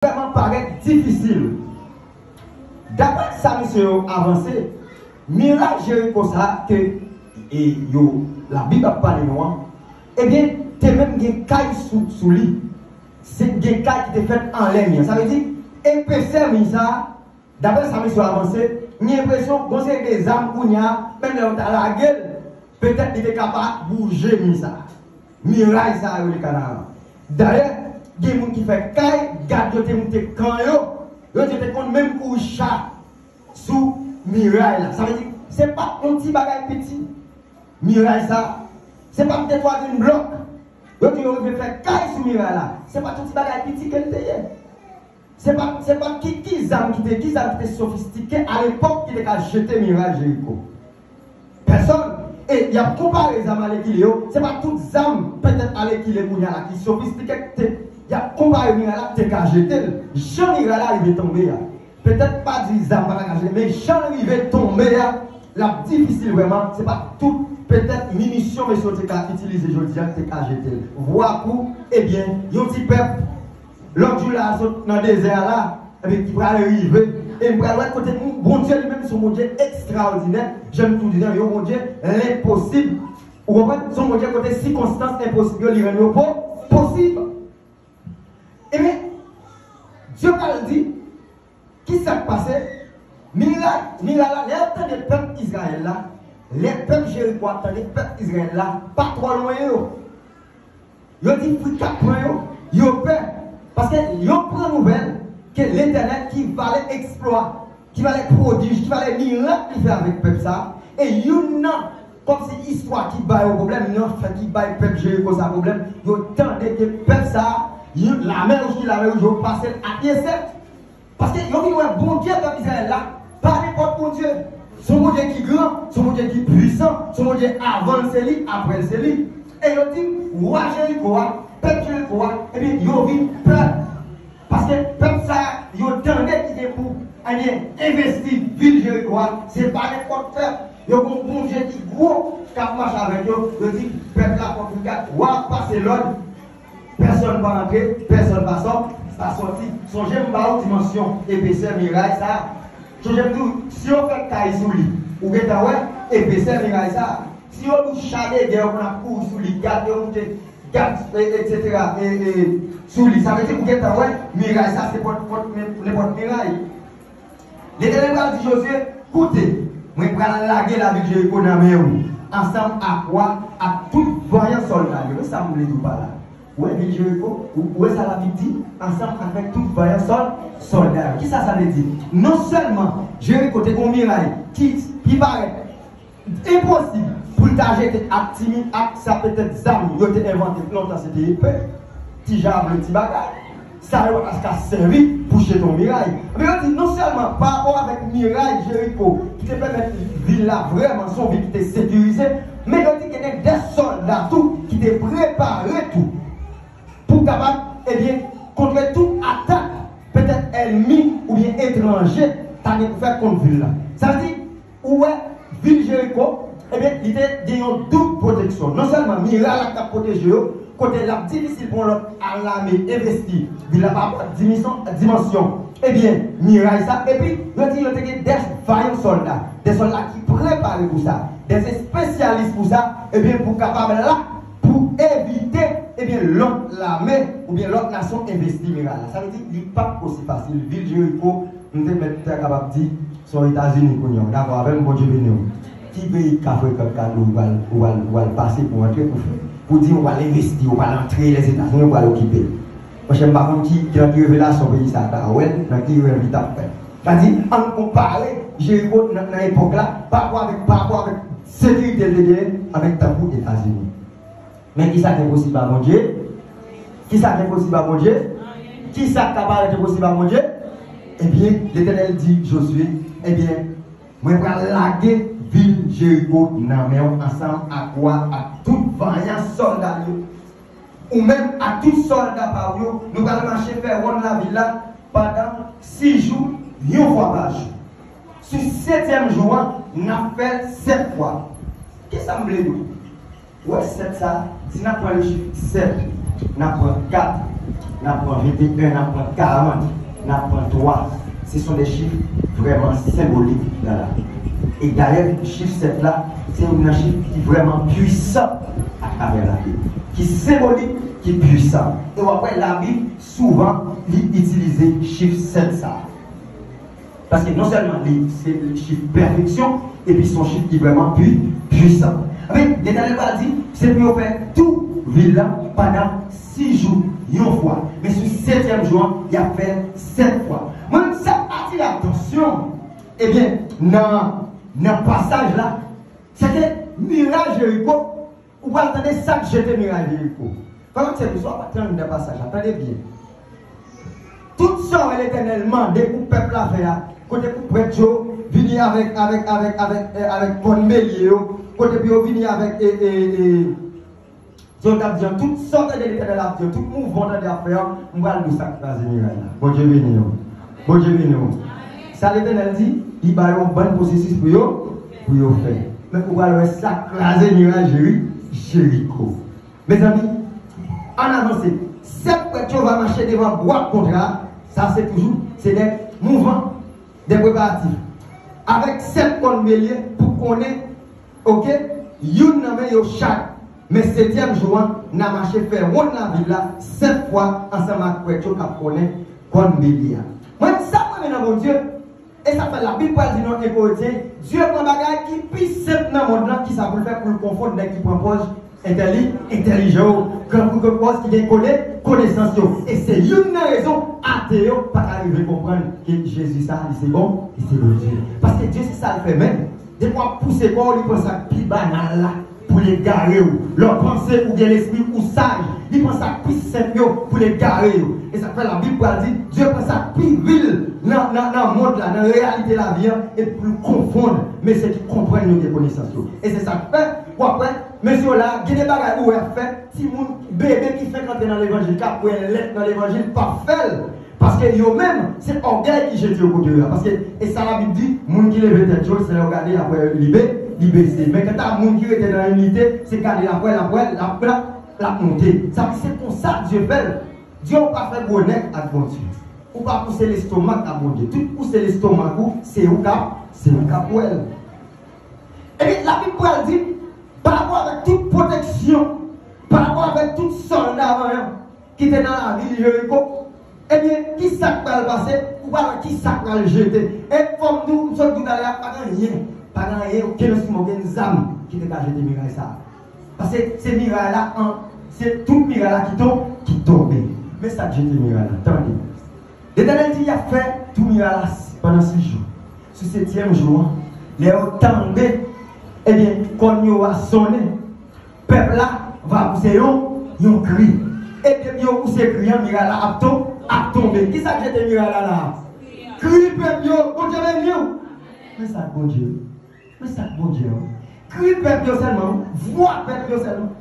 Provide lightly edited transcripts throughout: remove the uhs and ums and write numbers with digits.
vraiment paraît difficile. D'après ça, monsieur avancé, miracle Jéricho ça que la Bible a parlé noir, eh bien, tu as même des cailles sous lui. C'est des cailles qui te fait en ligne. Ça veut dire, épaisseur, ça, d'après ça, monsieur avancé, j'ai l'impression que c'est des âmes où il y a, même là où tu as la gueule, peut-être qu'il est capable de bouger, ça. Miracle ça, le canal. D'ailleurs, il y a des gens qui font caille, garde des gens qui quand yo te compte même pour chat sous miraille là. Ça veut dire c'est pas un petit bagage petit. Miraille ça, c'est pas peut-être une bloc. Yo te faire caille sous miraille là. C'est pas un petit bagage petit qu'elle te. C'est pas qui zam qui était sophistiqué à l'époque qui était jeté miraille Jéricho. Personne. Et il y a comparé les âmes à l'équilibre, c'est pas toutes les âmes peut-être à l'équilibre qui sont sophistiquées. Il y a comparé les âmes qui sont jetées. Jean Mira il est tombé. Peut-être pas 10 âmes, mais Jean il est tombé. La difficile vraiment, c'est pas tout peut-être munitions mais sur les utilisées aujourd'hui, c'est qu'à jeter. Voir pour, eh bien, il y a un petit peuple, l'autre jour là, dans le désert là, qui va arriver. Et je vais côté bon Dieu lui-même, son bon Dieu extraordinaire. J'aime tout dire, mon Dieu, l'impossible. Ou en fait, son bon Dieu côté circonstance impossible, il rend possible. Et bien, Dieu a dit, qui s'est passé? Miracle, les peuples Israël là, les peuples Jéricho, les peuples Israël là, pas trop loin. Ils ont dit, pour 4 points, ils ont peur. Parce qu'ils ont pris nouvelle. Que l'Éternel qui va les exploits, qui va les prodiges, qui va les miracles qu'il fait avec le peuple ça. Et il y a comme si histoire qui bat au problème, il y a qui bat le peuple Jéricho ça problème. Il y a tant que le peuple ça, la mer où il avait aujourd'hui passé à pied sec. Parce qu'il y a un bon Dieu dans Israël là, pas n'importe bon Dieu. Son bon Dieu qui est grand, son bon Dieu qui est puissant, son bon Dieu avant c'est lui, après c'est lui. Et il a dit, roi Jéricho, peuple Jéricho, et bien il y a eu peur. Parce que le peuple ça, il y a tant qui est pour investir ville Jéricho, c'est pas n'importe quoi. Il y a un bon Dieu qui est gros, qui marche avec eux, il dit, peuple là, pour vous voir passer l'ordre, personne ne va rentrer, personne ne va sortir. Songez à une dimension épaisseur, miraille ça. Songez si on fait caille sous lui, ou que t'as ouais, épaisseur, miraille ça. Si on nous chalet, on a cours sous lui, garde, etc. Et sous lui, ça veut dire que vous ouais, miraille, ça c'est n'importe miraille. L'Éternel va dire Josué, écoutez, moi je vais laguer la ville de Jéricho dans mes roues, ensemble à quoi? À tout voyant soldat. Ça me dit pas là. Ouais, ville de Jéricho, où est ça la Bible dit? Ensemble avec tout voyant soldat. Qui ça veut dire? Non seulement Jéricho est un miraille qui paraît impossible. Pour t'acheter activité, ça peut être ça, il a été inventé longtemps, c'était épais. Petit jambes, le petit bagage. Ça a servi pour chez ton miraille. Mais on dit non seulement par rapport avec miraille Jéricho, qui te permet de vivre là vraiment son vie, qui t'est sécurisé, mais on dit qu'il y a des soldats tout, qui t'est préparé tout. Pour capable, eh bien, contre toute attaque, peut-être ennemie ou bien étranger, t'as pour faire contre ville là. Ça veut dire, où est ville Jéricho? Eh bien, il était une double protection. Non seulement miracle qui a protégé, côté la difficile pour l'autre à l'armée investir, il n'a pas dimension. Eh bien, miracle ça. Et puis, il y a des vaillants soldats, des soldats qui préparent pour ça, des spécialistes pour ça, eh bien, pour capable là, pour éviter, eh bien, l'autre l'armée ou bien l'autre nation investir miracle. Ça veut dire qu'il n'est pas aussi facile. Ville Jéricho, nous sommes capables de dire, sont les États-Unis, d'accord, avec mon Dieu béni. Qui paye café comme cadeau ou va passer pour entrer pour dire on va l'investir, on va l'entrer les États-Unis, on va l'occuper. Moi je ne sais pas qui a une révélation pays ça, dans qui il a fait. C'est-à-dire, on compare Jéricho dans l'époque là, par rapport avec sécurité de avec tabou des États-Unis. Mais qui ça est possible à mon Dieu? Qui ça est possible à mon Dieu? Qui ça est possible à mon Dieu? Eh bien, l'Éternel dit Josué, eh bien, moi je vais laguer ville Jéricho ensemble à quoi? À tout vaillant soldat ou même à tout soldat par vous, nous allons marcher faire la ville là pendant 6 jours, une fois par jour. Sur 7e jour, nous avons fait 7 fois. Qu'est-ce que ça me dit? Ouais, 7 ça, si nous prenons le chiffre 7, nous prenons 4, n'apprend 21, n'apprend 40, n'apprend 3. Ce sont des chiffres vraiment symboliques dans la vie. Et d'ailleurs, le chiffre 7 là, c'est un chiffre qui est vraiment puissant à travers la Bible. Qui est symbolique, qui est puissant. Et après, la Bible, souvent, utilise le chiffre 7 ça. Parce que non seulement c'est le chiffre perfection, et puis son chiffre qui est vraiment puissant. Mais l'Éternel va dire, c'est pour faire tout vivre pendant 6 jours, une fois. Mais sur le 7e jour, il a fait 7 fois. Moi, ça attire l'attention. Eh bien, dans le passage là, c'était mirage Jéricho. Vous attendez ça que j'étais mirage Jéricho. Par contre, c'est pour ça qu'on attend le passage. Attendez bien. Tout ça, l'Éternel demandé pour le peuple à faire. Côté pour prêtre, venir avec Cornelius, côté pour venir avec toutes sortes de l'Éternel à Dieu, tout mouvement d'affaires, on va nous sacraser. Bon Dieu béni. Bon Dieu béni. Ça l'Éternel dit, il va y avoir un bon processus pour vous faire. Mais on va le sacraser Jéricho. Mes amis, en avancée, cette prêtre va marcher devant bois contrat, ça c'est toujours, c'est des mouvements, des préparatifs. Avec 7 Cornelius pour qu'on ait, ok, une nommé chaque. Mais 7e jour, on a marché faire on a vu là 7 fois ensemble avec prêtre qui connaît Cornelius. Moi, ça, mon Dieu, et ça fait la Bible dit dans les côtés, Dieu prend bagage qui puisse simple dans le monde qui ça peut faire pour le confort dès qu'il propose intelligent, comme pour que pose qui décolle connaissance. Et c'est une raison athée pas arriver à comprendre que Jésus ça, c'est bon, et c'est bon Dieu. Parce que Dieu c'est ça le fait même. Des fois pousser quoi, il pense ça plus banal là pour les garer leur pensée ou bien l'esprit ou sage, il pense ça plus simple pour les garer. Et ça fait la Bible dit Dieu pense ça plus vil dans le monde là, dans la réalité de la vie et plus confondre, mais c'est qui comprennent nos connaissances. Et c'est ça fait après monsieur là, il y a des bagages où elle fait, si mon bébé qui fait rentrer dans l'évangile, qui a l'être dans l'évangile, pas fait. Parce que eux-mêmes, c'est orgueil qui jette au côté là. Parce que, et ça la Bible dit, les gens qui lèvent tête chose, c'est regarder après l'IBC. Mais quand tu as des gens qui étaient dans l'unité, c'est garder la montée. Ça c'est pour ça que Dieu fait. Dieu n'a pas fait bonheur à bon Dieu. Ou pas pousser l'estomac à bon Dieu. Tout pousser l'estomac, c'est au cap pour elle. Et la Bible dit, par rapport avec toute protection, par rapport avec tout soldat qui était dans la ville de Jéricho, eh bien, qui ça va le passer ou pas qui ça va le jeter? Et comme nous sommes tout à l'heure, pas rien, aucun âme qui te va jeter miraille ça. Parce que ces mirailles-là, c'est tout miraille-là qui tombe. Mais ça jette miraille-là, attendez. L'Éternel dit, il a fait tout miraille-là pendant 6 jours. Ce 7e jour, les tombés, eh bien, quand il va sonner, le peuple là va pousser un cri. Et puis, il va pousser criant, miraille-là a tombé. Qui ça jette miraille-là là? Cri, peuple, bon Dieu, mais ça, bon Dieu. Mais ça, bon Dieu. Cri, peuple, seulement. Voix, peuple, seulement.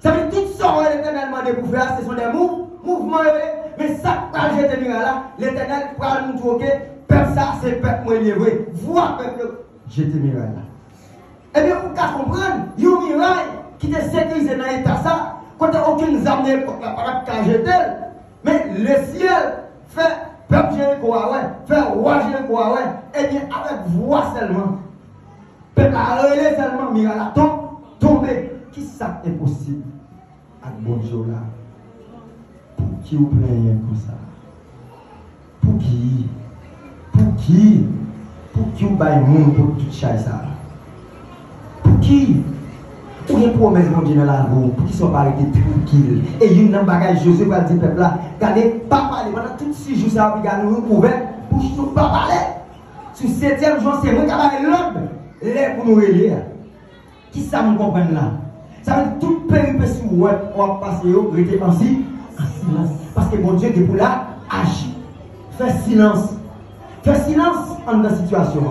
Ça veut dire que tout ça, l'Éternel m'a dit pour faire, ce sont des mouvements, mais ça, quand jette miraille-là, l'Éternel va nous trouver, peuple, ça, c'est peuple, moi, il est vrai. Voix, peuple, jette miraille-là. Eh bien, vous pouvez comprendre, il y a un miraille qui te sécurisé dans l'état ça, quand il n'y a aucune âme d'époque, la parole qui jeté. Mais le ciel fait peuple Jéricho, fait roi Jéricho, eh bien, avec voix seulement. Peuple a relé seulement, miracle a tombé. Qui ça est possible avec bon Dieu là? Pour qui vous plaignez comme ça? Pour qui? Pour qui? Pour qui vous baillez monde pour tout ça? Pour qui? Pour une promesse mon Dieu dans la vie, pour qu'ils soient pas arrêtés tranquilles. Et il y a un bagage, Josué va dire peuple là, regardez, pas parler, pendant tous 6 jours, ça va regarder nous ouvert, pour nous pas parler. Sur 7e jour, c'est moi qui vais l'ordre, l'air pour nous relier. Qui ça me comprend là? Ça veut dire toute péripétie où on va passer, rester en silence. Parce que mon Dieu, est pour là, agir. Fais silence. Fais silence en dans la situation.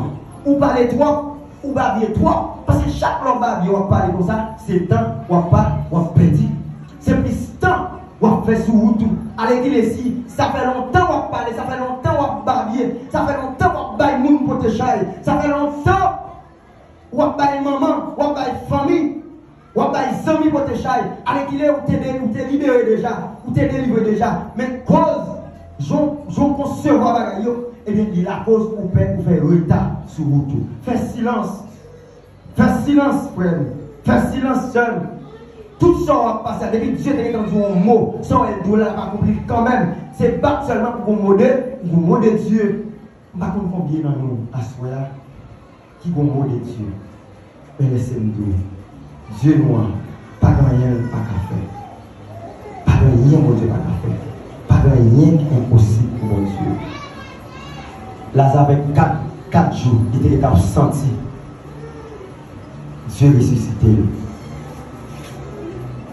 Ou parler toi, ou babier toi. Parce que chaque homme babier, on va parler comme ça, c'est temps, on va pédir. C'est plus temps, on va faire sous tout. Allez dire ici, ça fait longtemps on va parler, ça fait longtemps on va babier, ça fait longtemps on va bailler moun pour te chailler, ça fait longtemps on va bailler maman, on va bailler famille. On va y amis pour te chailler. Allez, qu'il est, ou t'es libéré déjà, ou t'es délivré déjà. Mais cause, j'en concevoir bagaille, eh bien, il la cause ou fait retard sur route. Fais silence. Fais silence, frère. Fais silence, seul. Tout ça va passer. Depuis Dieu t'a dit un mot, ça elle doit pas accomplir quand même. C'est pas seulement pour vous moder Dieu. Je ne sais pas combien dans nous, à ce moment-là, qui vont moder Dieu. Mais laissez-nous dire. Dieu noir, pas de rien pas qu'à faire. Pas de rien, mon Dieu, pas qu'à faire. Pas de rien qui est impossible pour mon Dieu. Lazare avec 4 jours, il était senti. Dieu ressuscité.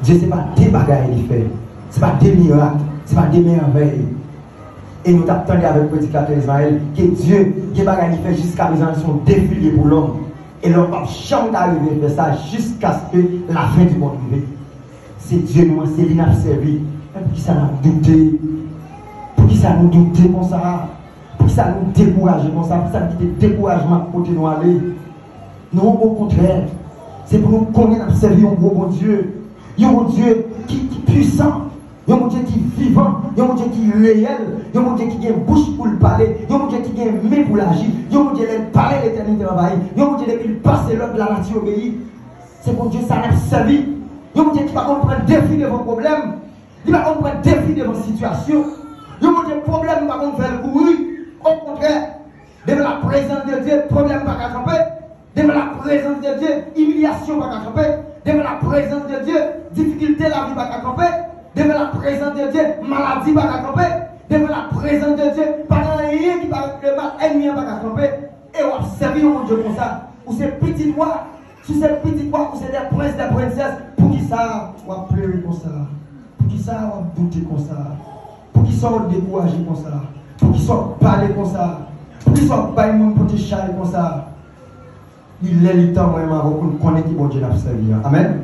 Dieu, ce n'est pas des bagailles qu'il fait. Ce n'est pas des miracles. Ce n'est pas des merveilles. Et nous attendons avec le prédicateur Israël que Dieu, des bagailles qu'il fait jusqu'à présent, sont défilés pour l'homme. Et l'homme va jamais arriver à faire ça jusqu'à ce que la fin du monde arrive. C'est Dieu, nous, c'est l'inabservi. Pour qui ça nous douter? Pour qui ça nous douter comme ça? Pour qui ça nous décourager comme ça? Pour ça nous découragement pour côté nous aller? Non, au contraire. C'est pour nous connaître, servir un bon Dieu. Il y a un Dieu qui est puissant. Il y a un Dieu qui est vivant. Il y a un Dieu qui est réel. Il y a un Dieu qui a une bouche pour le parler. Il y a un Dieu qui a une main pour l'agir. Il y a un Dieu qui parle l'éternité travail. Il y a un Dieu qui passe l'autre de la nature au pays. C'est pour Dieu ça n'a servi. Il y a un Dieu qui va comprendre défi de vos problèmes. Il va comprendre défi de vos situations. Il y a un Dieu problème va comprendre faire courir. Au contraire, devant la présence de Dieu, problème va camper. Devant la présence de Dieu, humiliation va camper. Devant la présence de Dieu, difficulté la vie va camper. Devant la présence de Dieu, maladie va camper. Devant la présence de Dieu, pas rien qui va le mal ennemi va camper. Et on va servir mon Dieu comme ça. Ou ces petites voix, si ces petites voix, ou c'est des princes, des princesses, pour qui ça on va pleurer comme ça? Pour qui ça on va douter comme ça? Pour qui ça on va décourager comme ça? Pour qui ça on va parler comme ça? Pour qui ça on va pas pour te charler comme ça? Il est le temps vraiment pour qu'on connaisse qui bon Dieu l'a servi. Amen.